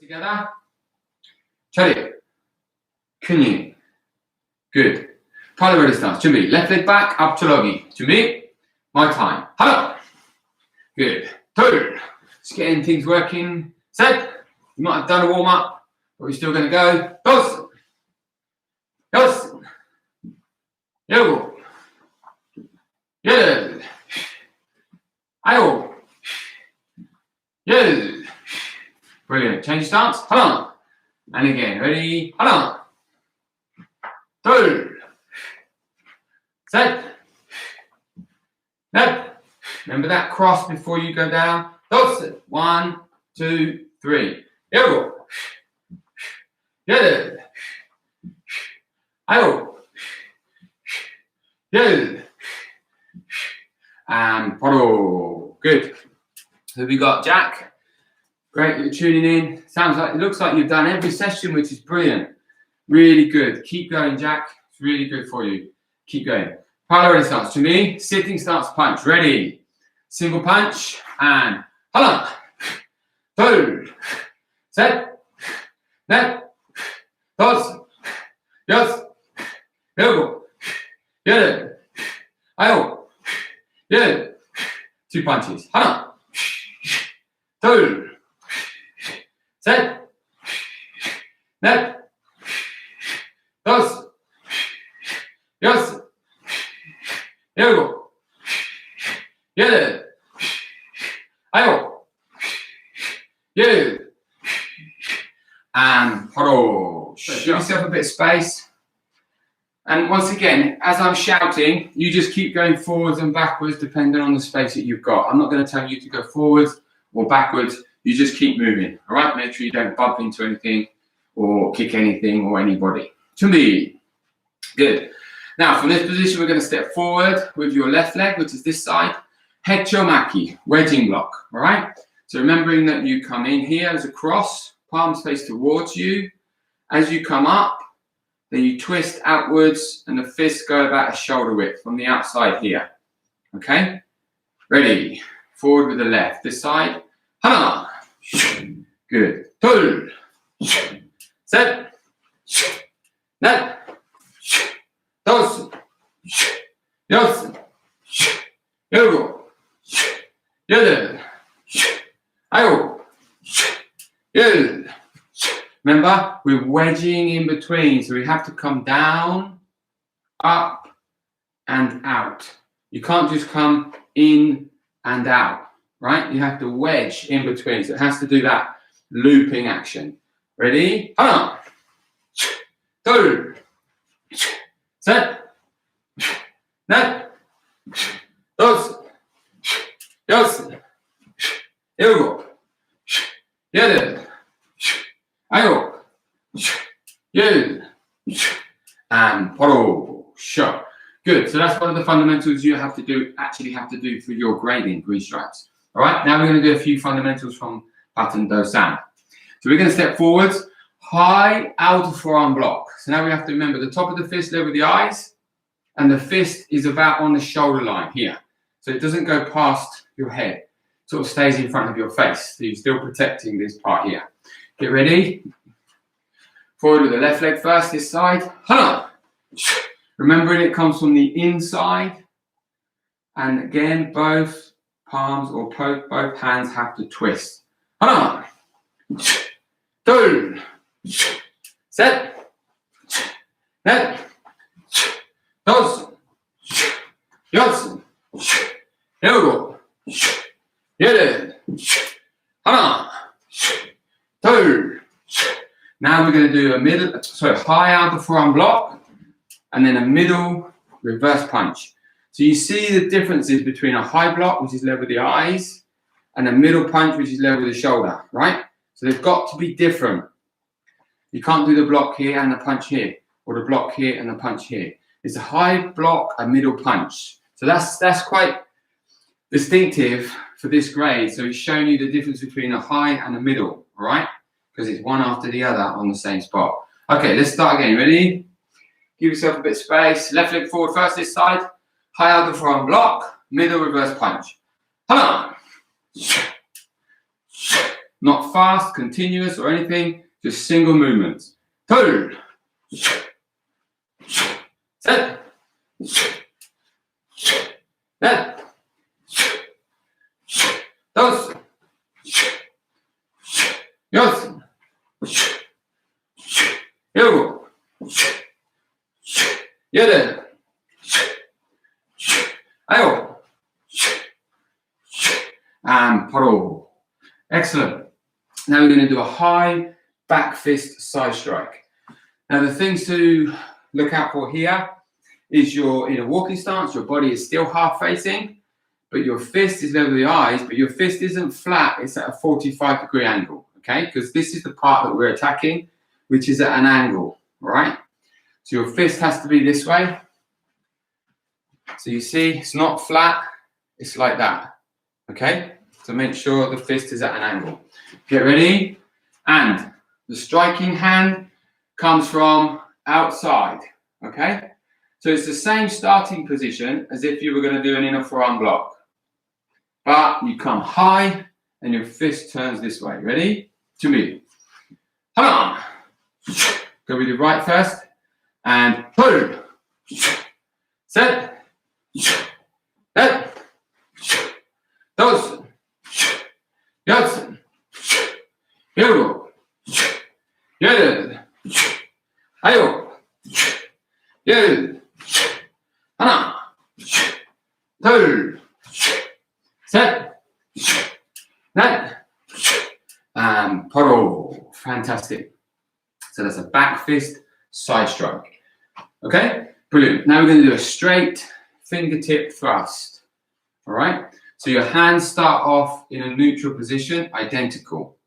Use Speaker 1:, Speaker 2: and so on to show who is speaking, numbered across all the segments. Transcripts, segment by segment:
Speaker 1: together. Ready. Kunyi. Good. Palo ready stance. 준비. Left leg back, up to logi. 준비. My time. 하나. Good. 둘. Just getting things working. Set. You might have done a warm up, but we're still going to go. Dos. Dos. Yo. Yeah. Ayo. Yeah. Brilliant. Change stance. 하나. And again. Ready. 하나. 둘. Set. 넷. Remember that cross before you go down. Dos. 1, 2, 3. 일곱. 여덟. 아홉. 열. And 바로. Good. So we got Jack. Great, you're tuning in. It looks like you've done every session, which is brilliant. Really good. Keep going, Jack. It's really good for you. Keep going. Palo ready stance. To me, sitting stance punch. Ready. Single punch. And 하나. 둘. 셋. 넷. 다섯. 여섯. 일곱. 여덟. 아홉. 열. Two punches. 하나. 둘. 셋. 넷. 다섯. 여섯. 일곱. 여덟. 아홉. 열. And 바로. Give yourself a bit of space. And once again, as I'm shouting, you just keep going forwards and backwards depending on the space that you've got. I'm not going to tell you to go forwards or backwards. You just keep moving. All right? Make sure you don't bump into anything or kick anything or anybody. 준비. Good. Now, from this position, we're going to step forward with your left leg, which is this side. Hechomaki, wedging block. All right? So remembering that you come in here as a cross, palms face towards you. As you come up, then you twist outwards and the fists go about a shoulder width from the outside here. Okay? Ready. Forward with the left. This side. 하나. Good. 둘. 셋. 넷. 다섯. 여섯. 일곱. 여덟. 아홉. 열. Remember, we're wedging in between, so we have to come down, up, and out. You can't just come in and out, right? You have to wedge in between, so it has to do that looping action. Ready? 하나, 둘, 셋, 넷, 다섯, 여섯, 일곱, 여덟, 아홉, 열, and 바로 shot. Good. So that's one of the fundamentals you actually have to do for your grading green stripes. All right. Now we're going to do a few fundamentals from Taekwon-Do Sam. So we're going to step forwards, high outer forearm block. So now we have to remember the top of the fist level the eyes, and the fist is about on the shoulder line here. So it doesn't go past your head. It sort of stays in front of your face. So you're still protecting this part here. Get ready. Forward with the left leg first, this side. 하나. Remembering it comes from the inside. And again, both palms or both hands have to twist. 하나. 둘. 셋. 넷. 다섯. 여섯. 일곱. 여덟. 하나. 둘. Now we're going to do high outer forearm block and then a middle reverse punch. So you see the differences between a high block, which is level with the eyes, and a middle punch, which is level with the shoulder, right? So they've got to be different. You can't do the block here and the punch here, or the block here and the punch here. It's a high block, a middle punch. So that's quite distinctive for this grade. So he's showing you the difference between a high and a middle, all right? Because it's one after the other on the same spot. Okay, let's start again. Ready? Give yourself a bit of space. Left leg forward first this side. High outer forearm block. Middle reverse punch. 하나. Not fast, continuous or anything, just single movements. 둘, 셋, 넷, 다섯, 여섯, 일곱, 여덟, 아홉, and 바로. Excellent. Now we're going to do a high back fist side strike. Now the things to look out for here is you're in a walking stance, your body is still half facing, but your fist is level with the eyes, but your fist isn't flat, it's at a 45-degree angle, okay? Because this is the part that we're attacking, which is at an angle, all right? So your fist has to be this way. So you see, it's not flat, it's like that, okay? So make sure the fist is at an angle. Get ready. And the striking hand comes from outside, okay? So it's the same starting position as if you were going to do an inner forearm block. But you come high and your fist turns this way. Ready? To me. Hold on. Go with your right first. And pull. Set. Set. Dos. Yes. 일곱. 여덟. 아홉. 열. 하나. 둘. 셋. 넷. And 바로. Fantastic. So that's a back fist side strike. Okay? Brilliant. Now we're going to do a straight fingertip thrust. All right? So your hands start off in a neutral position, identical.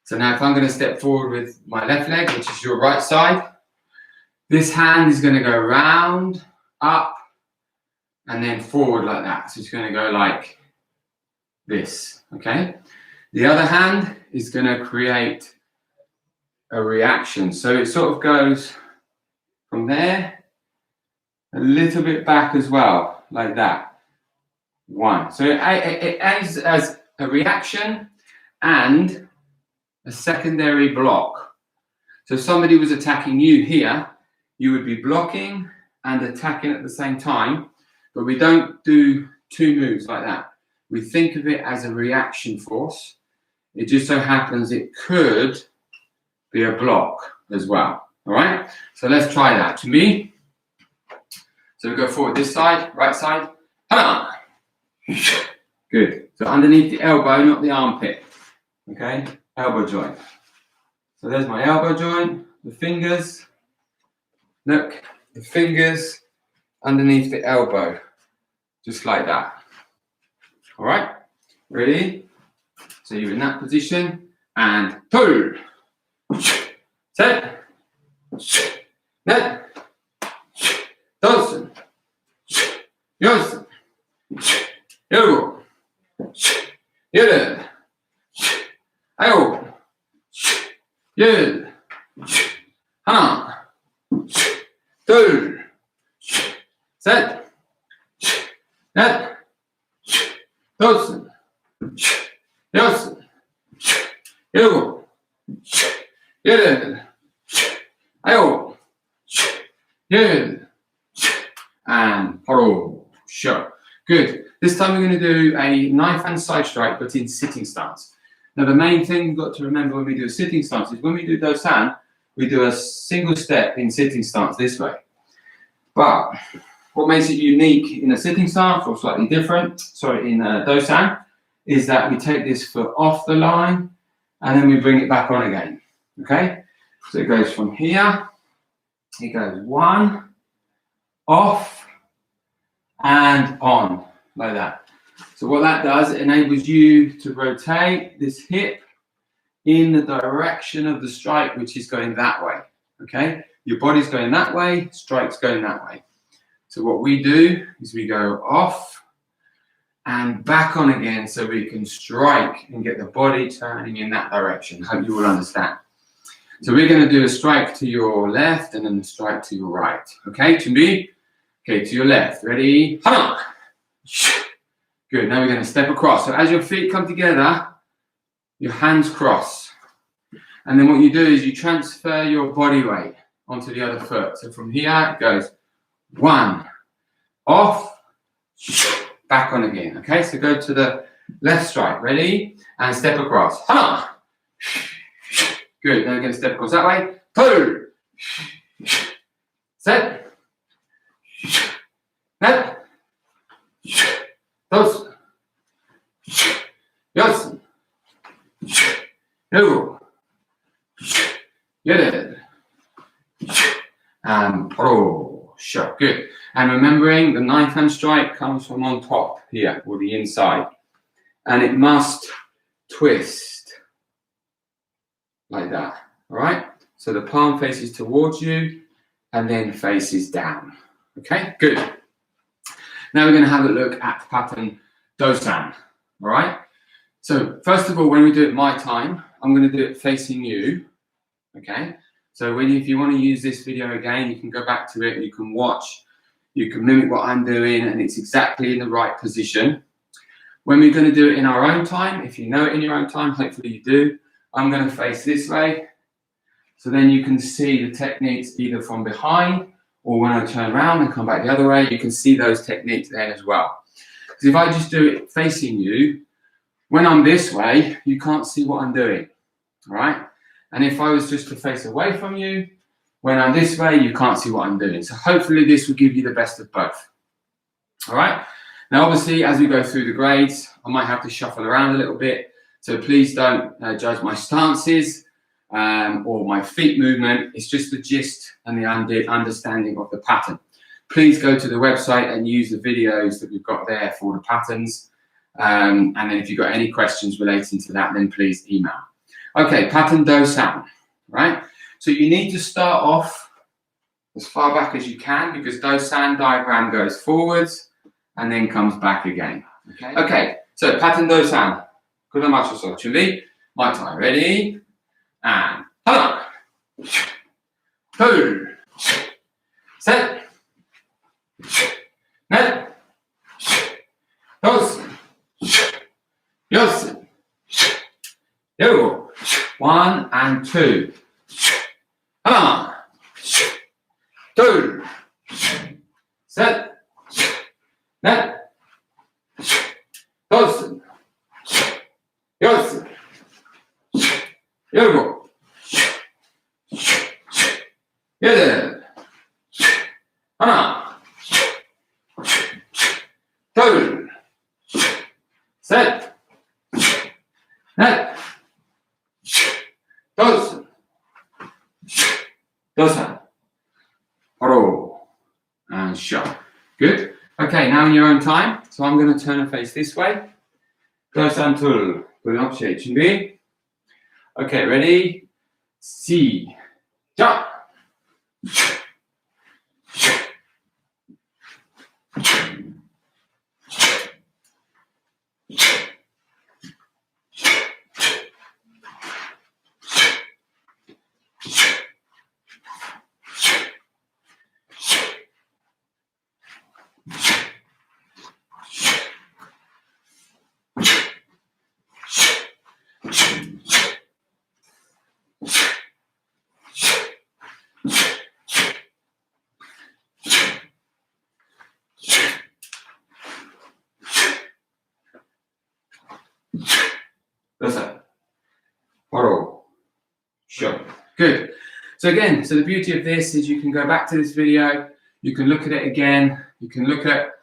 Speaker 1: So now if I'm going to step forward with my left leg, which is your right side, this hand is going to go round, up, and then forward like that. So it's going to go like this, okay? The other hand is going to create a reaction. So it sort of goes from there, a little bit back as well, like that. One. So it acts as a reaction and a secondary block. So if somebody was attacking you here, you would be blocking and attacking at the same time, but we don't do two moves like that. We think of it as a reaction force. It just so happens it could be a block as well. All right? So let's try that. To me, so we go forward this side, right side. Ha! Good. So underneath the elbow, not the armpit. Okay? Elbow joint. So there's my elbow joint, the fingers. Look, the fingers underneath the elbow. Just like that. All right? Ready? So you're in that position. And pull. Set. Net. Dos. Yes. 일곱, 여덟, 아홉, 열, 하나, 둘, 셋, 넷, 다섯, 여섯, 일곱, 여덟, 아홉, 열, and 바로 show. Good. This time we're going to do a knife hand side strike, but in sitting stance. Now the main thing you've got to remember when we do a sitting stance is when we do dosan, we do a single step in sitting stance this way. But what makes it unique in a sitting stance, or slightly different, in dosan, is that we take this foot off the line and then we bring it back on again. Okay? So it goes from here, it goes one, off, and on, like that. So what that does, it enables you to rotate this hip in the direction of the strike, which is going that way, okay? Your body's going that way, strike's going that way. So what we do is we go off and back on again so we can strike and get the body turning in that direction. Hope you will understand. So we're going to do a strike to your left and then a strike to your right, okay? To me, okay, to your left. Ready? Good. Now we're going to step across. So as your feet come together, your hands cross. And then what you do is you transfer your body weight onto the other foot. So from here it goes 1, off, back on again. Okay, so go to the left strike. Ready? And step across. Hana. Good. Now we're going to step across that way. 2. Set. Net. 2. 4. 5. 6. And sure, good. And remembering the 9th hand strike comes from on top here, or the inside. And it must twist like that, all right? So the palm faces towards you and then faces down, okay? Good. Now we're going to have a look at pattern Dosan, all right? So first of all, when we do it my time, I'm going to do it facing you, okay? So if you want to use this video again, you can go back to it, you can watch, you can mimic what I'm doing, and it's exactly in the right position. When we're going to do it in our own time, if you know it in your own time, hopefully you do, I'm going to face this way. So then you can see the techniques either from behind, or when I turn around and come back the other way, you can see those techniques then as well. Because if I just do it facing you, when I'm this way, you can't see what I'm doing, all right? And if I was just to face away from you, when I'm this way, you can't see what I'm doing. So hopefully this will give you the best of both. All right. Now, obviously, as we go through the grades, I might have to shuffle around a little bit. So please don't judge my stances or my feet movement. It's just the gist and the understanding of the pattern. Please go to the website and use the videos that we've got there for the patterns. And then if you've got any questions relating to that, then please email. Okay, pattern Dosan, right? So you need to start off as far back as you can, because Dosan diagram goes forwards and then comes back again. Okay, so pattern Dosan. Kuramacho-so, 준비, my time. Ready? And 하나, 둘, 셋, 넷, 다섯, 여섯, 일곱. 1 and 2. 하나, 둘, 셋, 넷, 다섯, 여섯, 일곱, 여덟, 하나, 둘, 셋, 넷, Dosan. And shut. Good. Okay, now in your own time. So I'm going to turn and face this way. Dosan tul. Bulnopche. 준비. Okay, ready? 시작. Sure. Good. So again, so the beauty of this is you can go back to this video, you can look at it again, you can look at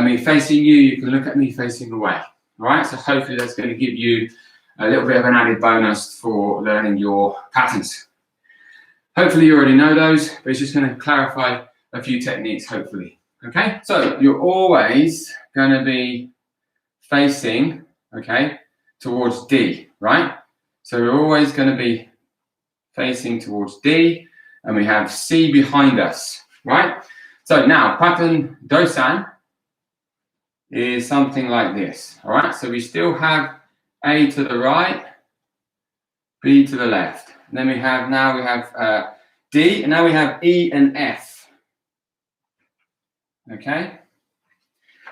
Speaker 1: me facing you, you can look at me facing away. All right, so hopefully that's going to give you a little bit of an added bonus for learning your patterns. Hopefully you already know those, but it's just going to clarify a few techniques, hopefully. Okay, so you're always going to be facing, okay, towards D, right? So we're always going to be facing towards D, and we have C behind us, right? So now pattern Dosan is something like this, all right? So we still have A to the right, B to the left. And then we have D, and now we have E and F. Okay?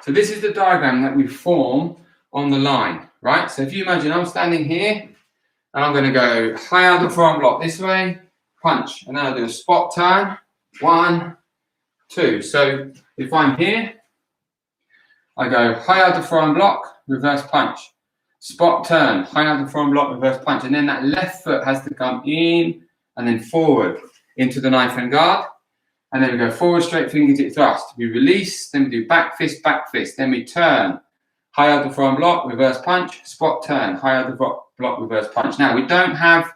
Speaker 1: So this is the diagram that we form on the line, right? So if you imagine I'm standing here, And I'm going to go high out the front block this way, punch, and then I'll do a spot turn. 1, 2. So if I'm here, I go high out the front block, reverse punch. Spot turn, high out the front block, reverse punch. And then that left foot has to come in and then forward into the knife and guard. And then we go forward, straight fingertip thrust. We release, then we do back fist, then we turn. High out the front block, reverse punch, spot turn, high out the block, reverse punch. Now, we don't have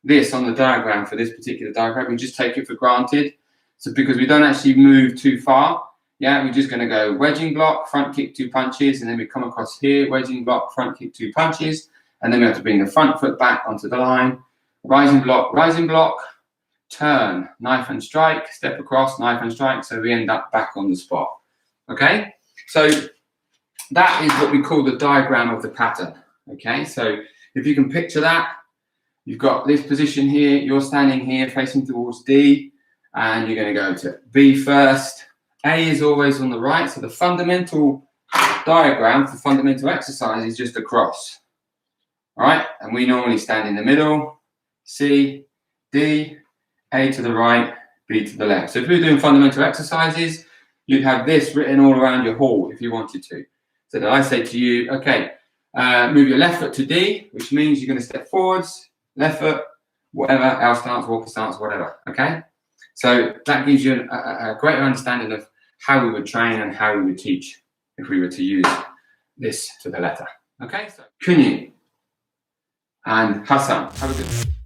Speaker 1: this on the diagram for this particular diagram. We just take it for granted. So because we don't actually move too far, yeah, we're just going to go wedging block, front kick, 2 punches, and then we come across here, wedging block, front kick, 2 punches, and then we have to bring the front foot back onto the line, rising block, turn, knife and strike, step across, knife and strike, so we end up back on the spot. Okay, so that is what we call the diagram of the pattern. Okay, so if you can picture that, you've got this position here, you're standing here facing towards D, and you're going to go to B first. A is always on the right, so the fundamental diagram for fundamental exercise is just a cross. All right, and we normally stand in the middle, C, D, A to the right, B to the left. So if you're doing fundamental exercises, you'd have this written all around your hall if you wanted to. So that I say to you, okay, move your left foot to D, which means you're going to step forwards, left foot, whatever, L stance, walker stance, whatever, okay? So that gives you a greater understanding of how we would train and how we would teach if we were to use this to the letter. Okay, so Kunyi and Hassan, have a good